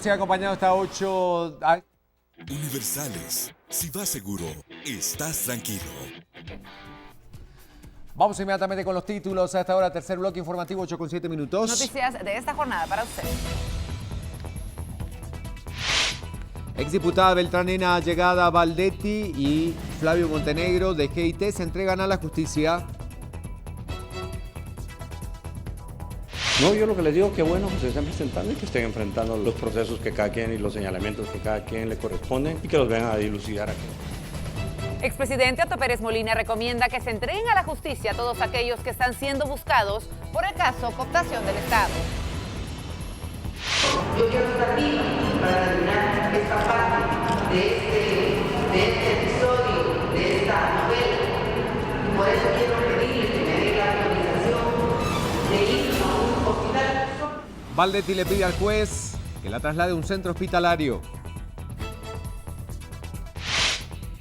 Se ha acompañado hasta 8. Universales. Si vas seguro, estás tranquilo. Vamos inmediatamente con los títulos. A esta hora, tercer bloque informativo, 8:07 minutos. Noticias de esta jornada para usted. Exdiputada beltranena llegada Valdetti y Flavio Montenegro de GIT se entregan a la justicia. No, yo lo que les digo que bueno que se estén presentando y que estén enfrentando los procesos que cada quien y los señalamientos que cada quien le corresponden y que los vengan a dilucidar aquí. Expresidente Otto Pérez Molina recomienda que se entreguen a la justicia a todos aquellos que están siendo buscados por el caso cooptación del Estado. Yo quiero estar viva para terminar esta parte de este episodio, de esta novela. Y por eso quiero pedirle que me dé la autorización de ir a un hospital. Valdetti le pide al juez que la traslade a un centro hospitalario.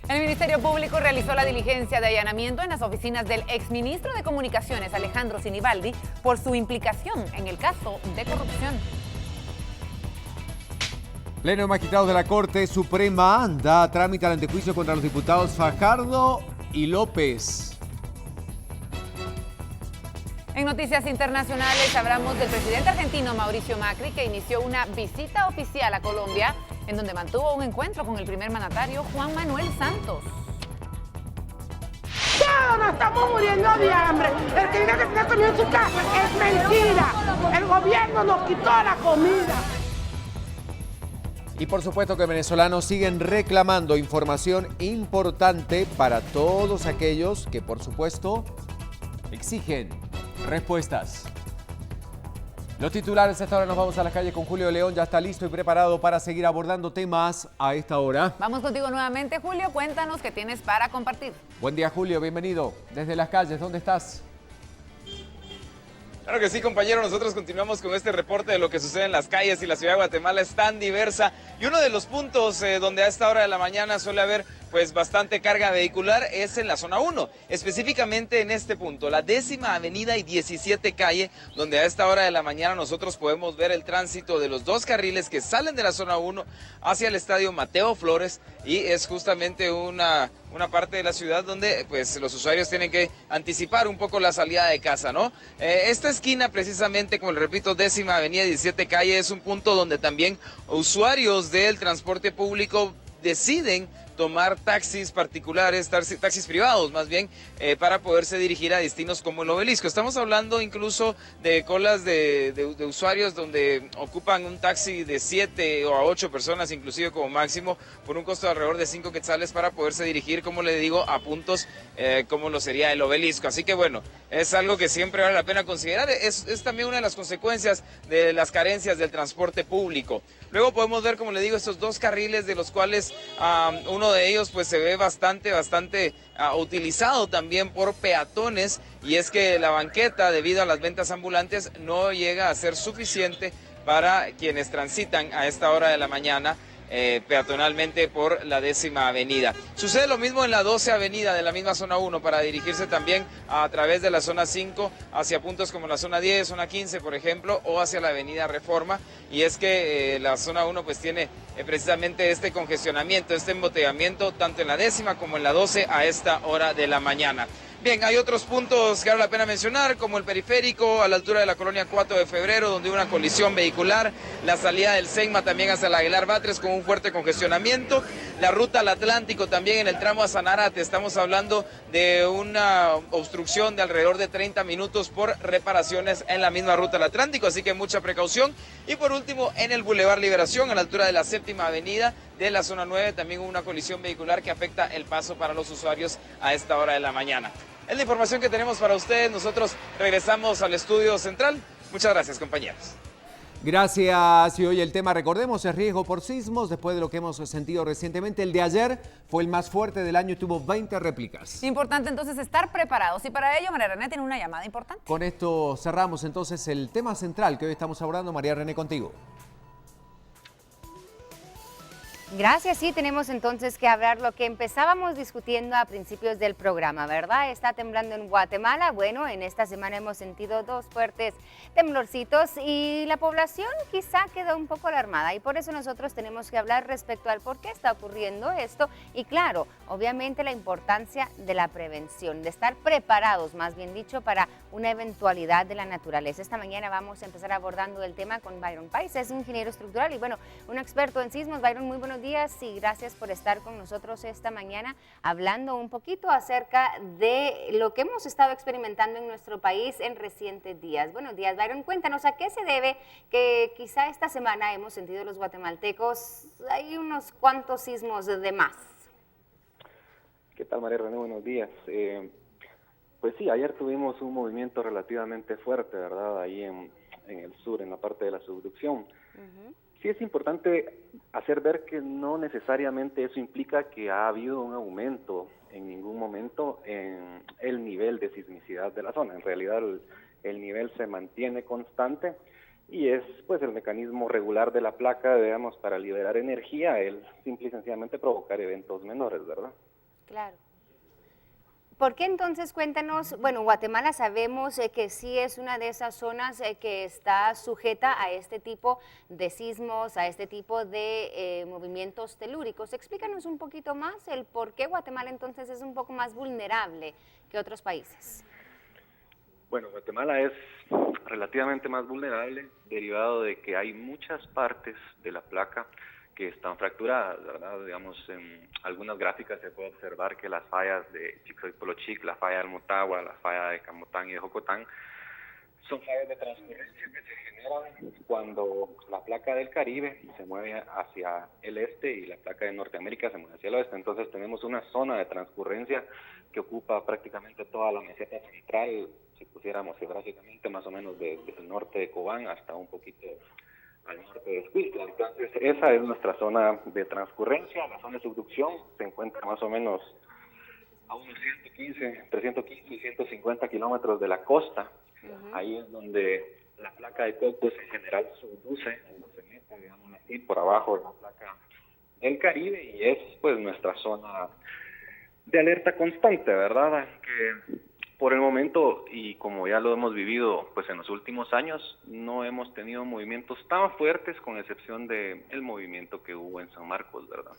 El Ministerio Público realizó la diligencia de allanamiento en las oficinas del exministro de Comunicaciones, Alejandro Sinibaldi, por su implicación en el caso de corrupción. Pleno de Magistrados de la Corte Suprema da trámite al antejuicio contra los diputados Fajardo y López. En noticias internacionales hablamos del presidente argentino Mauricio Macri, que inició una visita oficial a Colombia, en donde mantuvo un encuentro con el primer mandatario Juan Manuel Santos. Todos nos estamos muriendo de hambre. El que diga que está comiendo en su casa es mentira. El gobierno nos quitó la comida. Y por supuesto que venezolanos siguen reclamando información importante para todos aquellos que, por supuesto, exigen respuestas. Los titulares, a esta hora nos vamos a las calles con Julio León, ya está listo y preparado para seguir abordando temas a esta hora. Vamos contigo nuevamente, Julio, cuéntanos qué tienes para compartir. Buen día, Julio, bienvenido. Desde las calles, ¿dónde estás? Claro que sí, compañero, nosotros continuamos con este reporte de lo que sucede en las calles y la ciudad de Guatemala es tan diversa. Y uno de los puntos donde a esta hora de la mañana suele haber pues bastante carga vehicular es en la zona 1, específicamente en este punto, la 10ª Avenida y 17 Calle, donde a esta hora de la mañana nosotros podemos ver el tránsito de los dos carriles que salen de la zona 1 hacia el estadio Mateo Flores, y es justamente una parte de la ciudad donde pues los usuarios tienen que anticipar un poco la salida de casa, ¿no? Esta esquina precisamente, como le repito, 10ª Avenida y 17 Calle, es un punto donde también usuarios del transporte público deciden tomar taxis particulares, taxis privados más bien, para poderse dirigir a destinos como el Obelisco. Estamos hablando incluso de colas de usuarios donde ocupan un taxi de 7 o a 8 personas inclusive como máximo, por un costo de alrededor de 5 quetzales para poderse dirigir, como le digo, a puntos como lo sería el Obelisco. Así que bueno, es algo que siempre vale la pena considerar. Es también una de las consecuencias de las carencias del transporte público. Luego podemos ver, como le digo, estos dos carriles, de los cuales uno de ellos pues se ve bastante utilizado también por peatones, y es que la banqueta, debido a las ventas ambulantes, no llega a ser suficiente para quienes transitan a esta hora de la mañana peatonalmente por la 10ª Avenida. Sucede lo mismo en la 12 Avenida de la misma zona 1 para dirigirse también a través de la zona 5 hacia puntos como la zona 10, zona 15 por ejemplo, o hacia la Avenida Reforma, y es que la zona 1 pues tiene precisamente este congestionamiento, este embotellamiento tanto en la 10ª como en la 12 a esta hora de la mañana. Bien, hay otros puntos que vale la pena mencionar, como el periférico a la altura de la colonia 4 de febrero, donde hubo una colisión vehicular, la salida del Senma también hacia la Aguilar Batres con un fuerte congestionamiento, la ruta al Atlántico también en el tramo a Sanarate, estamos hablando de una obstrucción de alrededor de 30 minutos por reparaciones en la misma ruta al Atlántico, así que mucha precaución. Y por último, en el Boulevard Liberación, a la altura de la 7ª Avenida de la zona 9, también hubo una colisión vehicular que afecta el paso para los usuarios a esta hora de la mañana. Es la información que tenemos para ustedes. Nosotros regresamos al estudio central. Muchas gracias, compañeros. Gracias. Y hoy el tema, recordemos, es riesgo por sismos. Después de lo que hemos sentido recientemente, el de ayer fue el más fuerte del año y tuvo 20 réplicas. Importante entonces estar preparados, y para ello María René tiene una llamada importante. Con esto cerramos entonces el tema central que hoy estamos abordando. María René, contigo. Gracias, sí, tenemos entonces que hablar lo que empezábamos discutiendo a principios del programa, ¿verdad? Está temblando en Guatemala. Bueno, en esta semana hemos sentido 2 fuertes temblorcitos y la población quizá quedó un poco alarmada y por eso nosotros tenemos que hablar respecto al por qué está ocurriendo esto y claro, obviamente la importancia de la prevención, de estar preparados, más bien dicho, para una eventualidad de la naturaleza. Esta mañana vamos a empezar abordando el tema con Byron Pais, es ingeniero estructural y bueno, un experto en sismos. Byron, muy buenos días y gracias por estar con nosotros esta mañana hablando un poquito acerca de lo que hemos estado experimentando en nuestro país en recientes días. Buenos días, Byron, cuéntanos a qué se debe que quizá esta semana hemos sentido los guatemaltecos, hay unos cuantos sismos de más. ¿Qué tal, María René? Buenos días. Pues sí, ayer tuvimos un movimiento relativamente fuerte, ¿verdad? Ahí en el sur, en la parte de la subducción. Sí es importante hacer ver que no necesariamente eso implica que ha habido un aumento en ningún momento en el nivel de sismicidad de la zona. En realidad el nivel se mantiene constante y es pues el mecanismo regular de la placa, digamos, para liberar energía, el simple y sencillamente provocar eventos menores, ¿verdad? Claro. ¿Por qué entonces cuéntanos, bueno, Guatemala sabemos que sí es una de esas zonas que está sujeta a este tipo de sismos, a este tipo de movimientos telúricos. Explícanos un poquito más el por qué Guatemala entonces es un poco más vulnerable que otros países. Bueno, Guatemala es relativamente más vulnerable derivado de que hay muchas partes de la placa que están fracturadas, ¿verdad? Digamos, en algunas gráficas se puede observar que las fallas de Chicxoy-Polochic, la falla del Motagua, la falla de Camotán y de Jocotán, son fallas de transcurrencia que se generan cuando la placa del Caribe se mueve hacia el este y la placa de Norteamérica se mueve hacia el oeste. Entonces tenemos una zona de transcurrencia que ocupa prácticamente toda la meseta central, si pusiéramos geográficamente, más o menos desde el norte de Cobán hasta un poquito al norte de Escuintla. Entonces esa es nuestra zona de transcurrencia. La zona de subducción se encuentra más o menos a unos 315 y 150 kilómetros de la costa. Ahí es donde la placa de Cocos en general subduce, se mete, digamos así, por abajo de la placa del Caribe y es pues nuestra zona de alerta constante, ¿verdad? Que por el momento, y como ya lo hemos vivido pues en los últimos años, no hemos tenido movimientos tan fuertes con excepción de el movimiento que hubo en San Marcos, ¿verdad?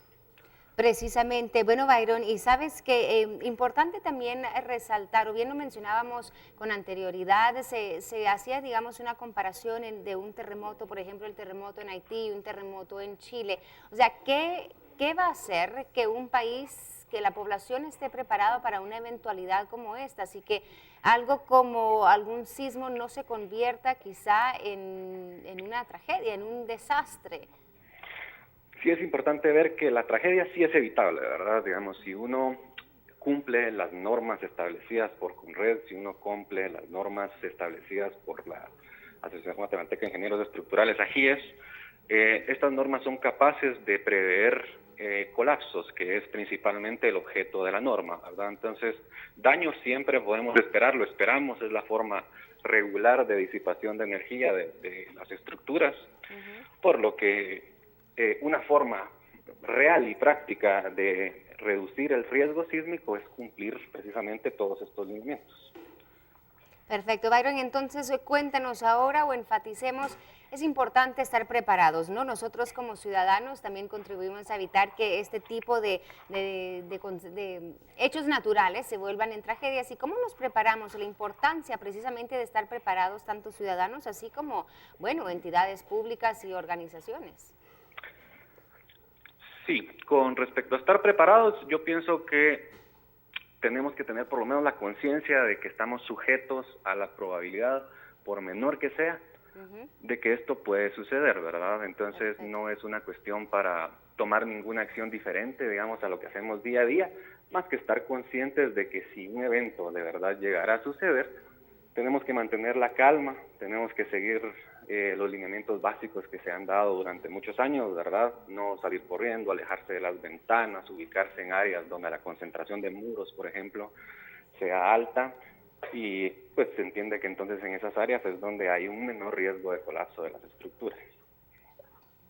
Precisamente, bueno, Byron, y sabes que importante también resaltar, o bien lo mencionábamos con anterioridad, se hacía, digamos, una comparación de un terremoto, por ejemplo, el terremoto en Haití y un terremoto en Chile. O sea, ¿qué va a hacer que un país, que la población esté preparada para una eventualidad como esta? Así que algo como algún sismo no se convierta quizá en una tragedia, en un desastre. Sí es importante ver que la tragedia sí es evitable, ¿verdad? Digamos, si uno cumple las normas establecidas por CONRED, si uno cumple las normas establecidas por la Asociación Guatemalteca de Ingenieros Estructurales, AGIES, estas normas son capaces de prever colapsos, que es principalmente el objeto de la norma, ¿verdad? Entonces, daños siempre podemos esperar, lo esperamos, es la forma regular de disipación de energía de las estructuras, por lo que una forma real y práctica de reducir el riesgo sísmico es cumplir precisamente todos estos lineamientos. Perfecto, Byron, entonces cuéntanos ahora o enfaticemos, es importante estar preparados, ¿no? Nosotros como ciudadanos también contribuimos a evitar que este tipo de hechos naturales se vuelvan en tragedias. ¿Y cómo nos preparamos? La importancia precisamente de estar preparados tanto ciudadanos así como, bueno, entidades públicas y organizaciones. Sí, con respecto a estar preparados, yo pienso que tenemos que tener por lo menos la conciencia de que estamos sujetos a la probabilidad, por menor que sea, de que esto puede suceder, ¿verdad? Entonces no es una cuestión para tomar ninguna acción diferente, digamos, a lo que hacemos día a día, más que estar conscientes de que si un evento de verdad llegara a suceder, tenemos que mantener la calma, tenemos que seguir los lineamientos básicos que se han dado durante muchos años, ¿verdad? No salir corriendo, alejarse de las ventanas, ubicarse en áreas donde la concentración de muros, por ejemplo, sea alta y pues se entiende que entonces en esas áreas es donde hay un menor riesgo de colapso de las estructuras.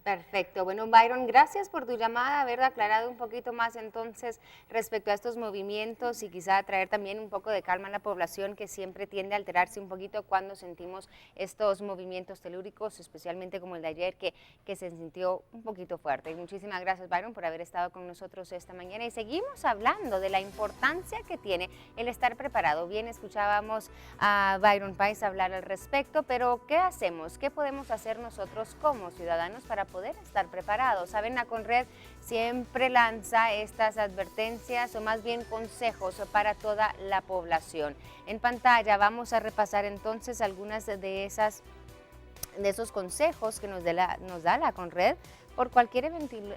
Perfecto. Bueno, Byron, gracias por tu llamada, haber aclarado un poquito más entonces respecto a estos movimientos y quizá traer también un poco de calma a la población que siempre tiende a alterarse un poquito cuando sentimos estos movimientos telúricos, especialmente como el de ayer que se sintió un poquito fuerte. Y muchísimas gracias, Byron, por haber estado con nosotros esta mañana y seguimos hablando de la importancia que tiene el estar preparado. Bien, escuchábamos a Byron Páez hablar al respecto, pero ¿qué hacemos? ¿Qué podemos hacer nosotros como ciudadanos para poder estar preparados? Saben, la Conred siempre lanza estas advertencias o más bien consejos para toda la población. En pantalla vamos a repasar entonces algunas de esos consejos que nos da la Conred por cualquier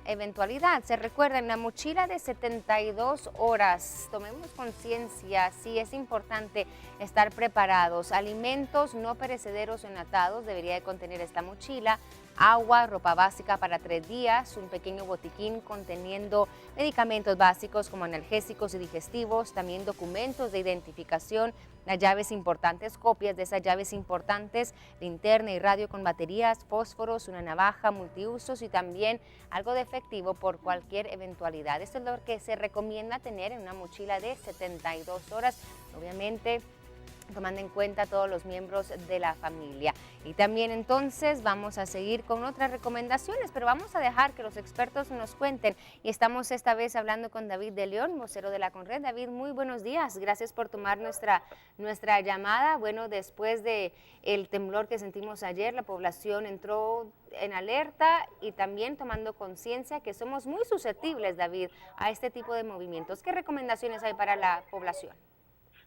eventualidad. Se recuerda, en la mochila de 72 horas, tomemos conciencia, sí es importante estar preparados. Alimentos no perecederos o enlatados debería de contener esta mochila. Agua, ropa básica para 3 días, un pequeño botiquín conteniendo medicamentos básicos como analgésicos y digestivos, también documentos de identificación, las llaves importantes, copias de esas llaves importantes, linterna y radio con baterías, fósforos, una navaja multiusos y también algo de efectivo por cualquier eventualidad. Esto es lo que se recomienda tener en una mochila de 72 horas, obviamente tomando en cuenta a todos los miembros de la familia. Y también entonces vamos a seguir con otras recomendaciones, pero vamos a dejar que los expertos nos cuenten. Y estamos esta vez hablando con David de León, vocero de la Conred. David, muy buenos días. Gracias por tomar nuestra llamada. Bueno, después de el temblor que sentimos ayer, la población entró en alerta y también tomando conciencia que somos muy susceptibles, David, a este tipo de movimientos. ¿Qué recomendaciones hay para la población?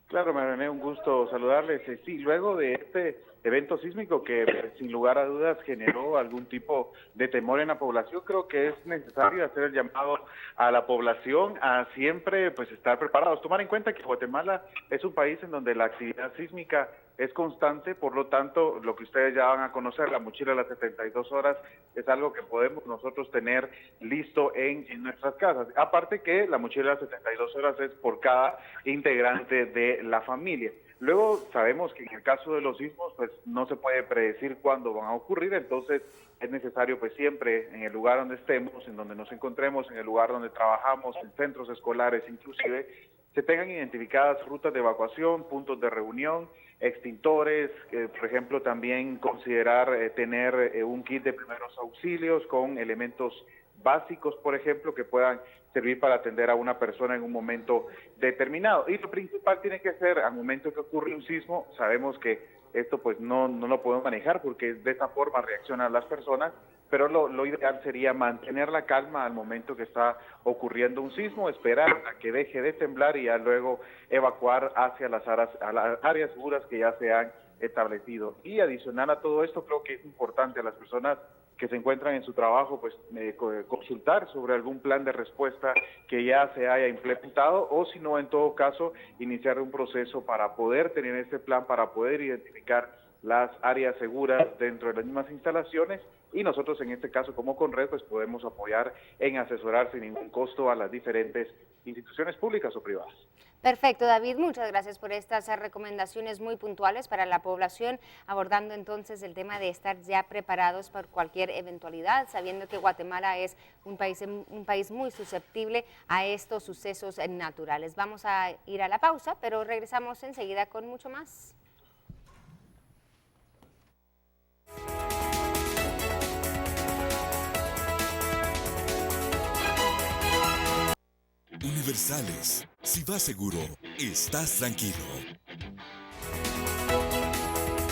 Claro, María, un gusto saludarles. Sí, luego de este evento sísmico que sin lugar a dudas generó algún tipo de temor en la población, creo que es necesario hacer el llamado a la población a siempre pues estar preparados. Tomar en cuenta que Guatemala es un país en donde la actividad sísmica es constante, por lo tanto, lo que ustedes ya van a conocer, la mochila de las 72 horas, es algo que podemos nosotros tener listo en nuestras casas. Aparte que la mochila de las 72 horas es por cada integrante de la familia. Luego sabemos que en el caso de los sismos, pues no se puede predecir cuándo van a ocurrir, entonces es necesario pues siempre en el lugar donde estemos, en donde nos encontremos, en el lugar donde trabajamos, en centros escolares inclusive, se tengan identificadas rutas de evacuación, puntos de reunión, extintores, por ejemplo también considerar tener un kit de primeros auxilios con elementos básicos, por ejemplo, que puedan servir para atender a una persona en un momento determinado. Y lo principal tiene que ser, al momento que ocurre un sismo, sabemos que esto pues no lo podemos manejar porque de esta forma reaccionan las personas, pero lo ideal sería mantener la calma al momento que está ocurriendo un sismo, esperar a que deje de temblar y ya luego evacuar hacia las áreas seguras que ya se han establecido. Y adicional a todo esto, creo que es importante a las personas que se encuentran en su trabajo, pues consultar sobre algún plan de respuesta que ya se haya implementado o si no, en todo caso, iniciar un proceso para poder tener este plan, para poder identificar las áreas seguras dentro de las mismas instalaciones y nosotros en este caso como Conred pues podemos apoyar en asesorar sin ningún costo a las diferentes instituciones públicas o privadas. Perfecto, David, muchas gracias por estas recomendaciones muy puntuales para la población, abordando entonces el tema de estar ya preparados por cualquier eventualidad, sabiendo que Guatemala es un país muy susceptible a estos sucesos naturales. Vamos a ir a la pausa, pero regresamos enseguida con mucho más. Universales, si vas seguro, estás tranquilo.